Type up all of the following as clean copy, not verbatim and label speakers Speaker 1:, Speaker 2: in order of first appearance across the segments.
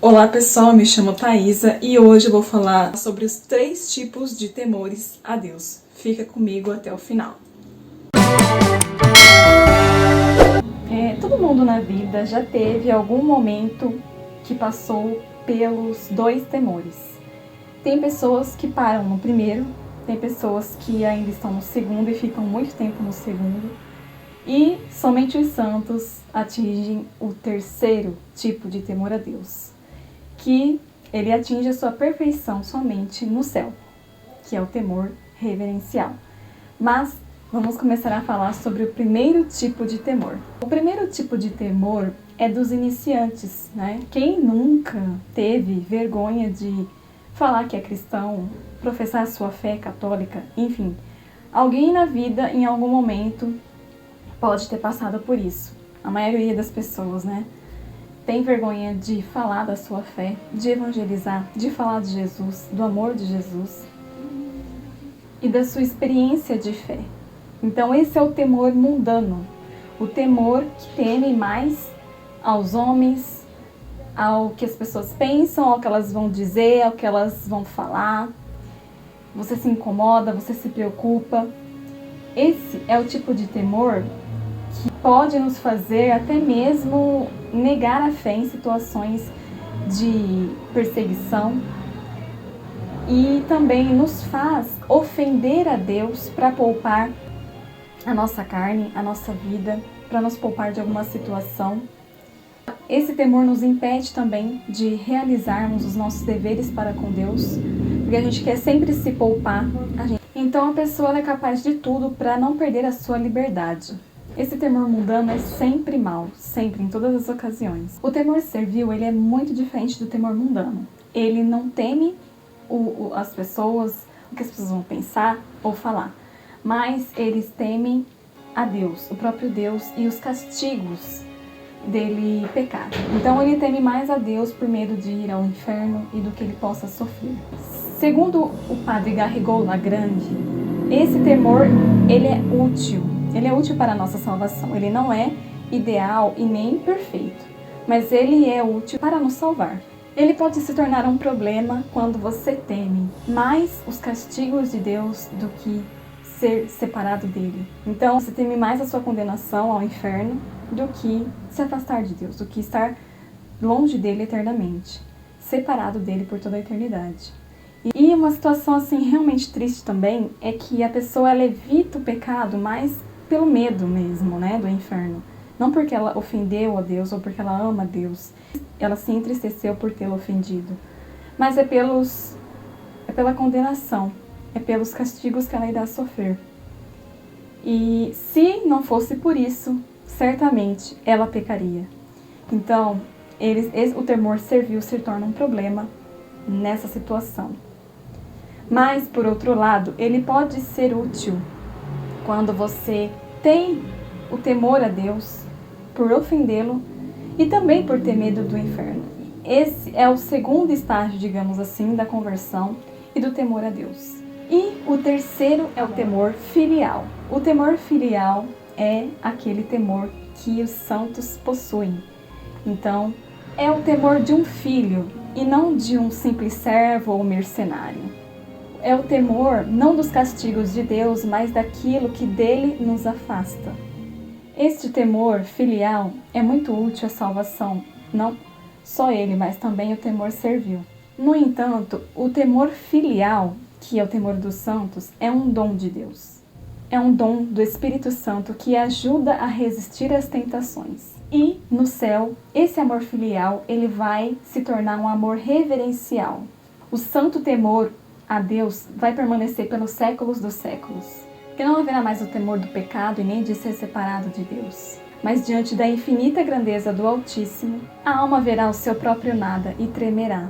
Speaker 1: Olá pessoal, me chamo Thaisa e hoje eu vou falar sobre os 3 tipos de temores a Deus. Fica comigo até o final. Todo mundo na vida já teve algum momento que passou pelos 2 temores. Tem pessoas que param no primeiro, tem pessoas que ainda estão no segundo e ficam muito tempo no segundo. E somente os santos atingem o 3º tipo de temor a Deus, que ele atinge a sua perfeição somente no céu, que é o temor reverencial. Mas vamos começar a falar sobre o primeiro tipo de temor. O primeiro tipo de temor é dos iniciantes, né? Quem nunca teve vergonha de falar que é cristão, professar sua fé católica, enfim. Alguém na vida, em algum momento, pode ter passado por isso. A maioria das pessoas, né? Tem vergonha de falar da sua fé, de evangelizar, de falar de Jesus, do amor de Jesus e da sua experiência de fé. Então esse é o temor mundano, o temor que teme mais aos homens, ao que as pessoas pensam, ao que elas vão dizer, ao que elas vão falar. Você se incomoda, você se preocupa. Esse é o tipo de temor que pode nos fazer até mesmo negar a fé em situações de perseguição e também nos faz ofender a Deus para poupar a nossa carne, a nossa vida, para nos poupar de alguma situação. Esse temor nos impede também de realizarmos os nossos deveres para com Deus, porque a gente quer sempre se poupar. Então a pessoa é capaz de tudo para não perder a sua liberdade. Esse temor mundano é sempre mal, sempre, em todas as ocasiões. O temor servil, ele é muito diferente do temor mundano. Ele não teme as pessoas, o que as pessoas vão pensar ou falar, mas eles temem a Deus, o próprio Deus e os castigos dele pecar. Então ele teme mais a Deus por medo de ir ao inferno e do que ele possa sofrer. Segundo o padre Garrigou Lagrange, esse temor, ele é útil. Ele é útil para a nossa salvação. Ele não é ideal e nem perfeito, mas ele é útil para nos salvar. Ele pode se tornar um problema quando você teme mais os castigos de Deus do que ser separado dele. Então, você teme mais a sua condenação ao inferno do que se afastar de Deus, do que estar longe dele eternamente, separado dele por toda a eternidade. E uma situação assim realmente triste também é que a pessoa ela evita o pecado mais pelo medo mesmo, né, do inferno. Não porque ela ofendeu a Deus ou porque ela ama a Deus. Ela se entristeceu por tê-lo ofendido. Mas é pela condenação. É pelos castigos que ela irá sofrer. E se não fosse por isso, certamente ela pecaria. Então, o temor servil se torna um problema nessa situação. Mas, por outro lado, ele pode ser útil quando você tem o temor a Deus por ofendê-lo e também por ter medo do inferno. Esse é o segundo estágio, digamos assim, da conversão e do temor a Deus. E o terceiro é o temor filial. O temor filial é aquele temor que os santos possuem. Então, é o temor de um filho e não de um simples servo ou mercenário. É o temor não dos castigos de Deus, mas daquilo que dele nos afasta. Este temor filial é muito útil à salvação, não só ele, mas também o temor servil. No entanto, o temor filial, que é o temor dos santos, é um dom de Deus. É um dom do Espírito Santo que ajuda a resistir às tentações. E no céu, esse amor filial, ele vai se tornar um amor reverencial. O santo temor a Deus vai permanecer pelos séculos dos séculos. Porque não haverá mais o temor do pecado e nem de ser separado de Deus. Mas diante da infinita grandeza do Altíssimo, a alma verá o seu próprio nada e tremerá.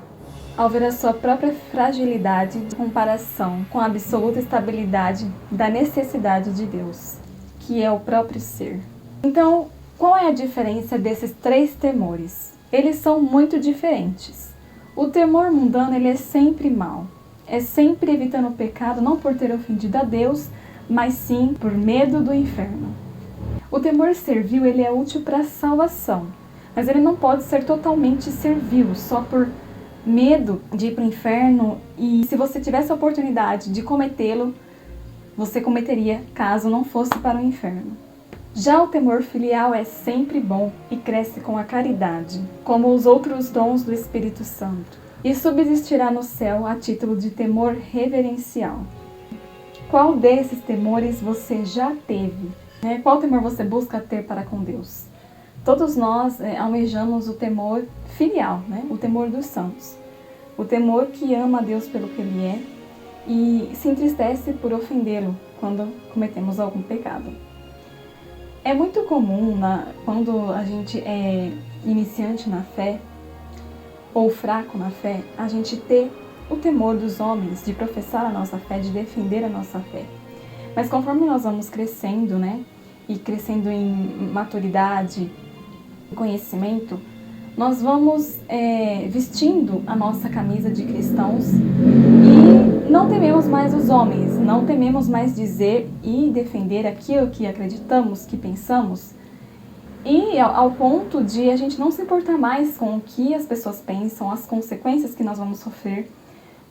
Speaker 1: Ao ver a sua própria fragilidade de comparação com a absoluta estabilidade da necessidade de Deus, que é o próprio ser. Então, qual é a diferença desses 3 temores? Eles são muito diferentes. O temor mundano, ele é sempre mau. É sempre evitando o pecado, não por ter ofendido a Deus, mas sim por medo do inferno. O temor servil, ele é útil para a salvação, mas ele não pode ser totalmente servil, só por medo de ir para o inferno, e se você tivesse a oportunidade de cometê-lo, você cometeria caso não fosse para o inferno. Já o temor filial é sempre bom e cresce com a caridade, como os outros dons do Espírito Santo, e subsistirá no céu a título de temor reverencial. Qual desses temores você já teve? Qual temor você busca ter para com Deus? Todos nós almejamos o temor filial, o temor dos santos. O temor que ama a Deus pelo que Ele é e se entristece por ofendê-lo quando cometemos algum pecado. É muito comum, quando a gente é iniciante na fé ou fraco na fé, a gente ter o temor dos homens, de professar a nossa fé, de defender a nossa fé. Mas conforme nós vamos crescendo, e crescendo em maturidade, em conhecimento, nós vamos vestindo a nossa camisa de cristãos e não tememos mais os homens, não tememos mais dizer e defender aquilo que acreditamos, que pensamos, e ao ponto de a gente não se importar mais com o que as pessoas pensam, as consequências que nós vamos sofrer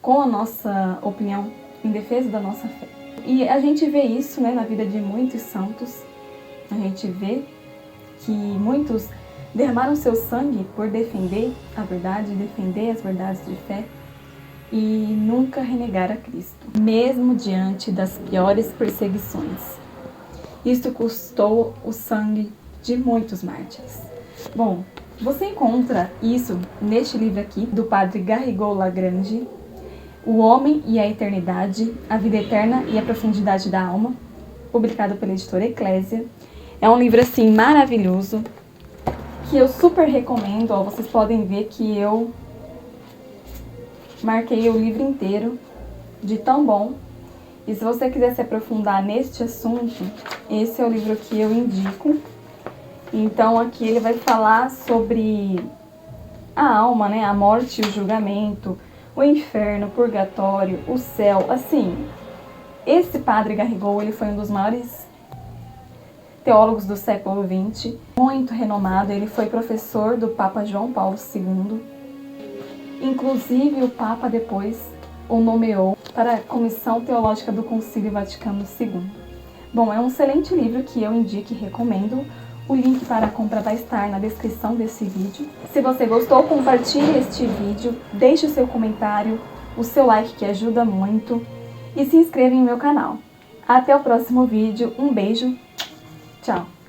Speaker 1: com a nossa opinião em defesa da nossa fé. E a gente vê isso na vida de muitos santos, a gente vê que muitos derramaram seu sangue por defender a verdade, defender as verdades de fé e nunca renegar a Cristo, mesmo diante das piores perseguições. Isto custou o sangue de muitos mártires. Bom, você encontra isso neste livro aqui, do padre Garrigou Lagrange, O Homem e a Eternidade, a Vida Eterna e a Profundidade da Alma, publicado pela editora Eclésia. É um livro assim maravilhoso, que eu super recomendo. Vocês podem ver que eu marquei o livro inteiro, de tão bom. E se você quiser se aprofundar neste assunto, esse é o livro que eu indico. Então aqui ele vai falar sobre a alma, a morte e o julgamento, o inferno, o purgatório, o céu. Assim, esse padre Garrigou, ele foi um dos maiores teólogos do século XX, muito renomado. Ele foi professor do Papa João Paulo II. Inclusive, o Papa depois o nomeou para a Comissão Teológica do Concílio Vaticano II. Bom, é um excelente livro que eu indico e recomendo. O link para a compra vai estar na descrição desse vídeo. Se você gostou, compartilhe este vídeo, deixe o seu comentário, o seu like que ajuda muito e se inscreva em meu canal. Até o próximo vídeo, um beijo, tchau!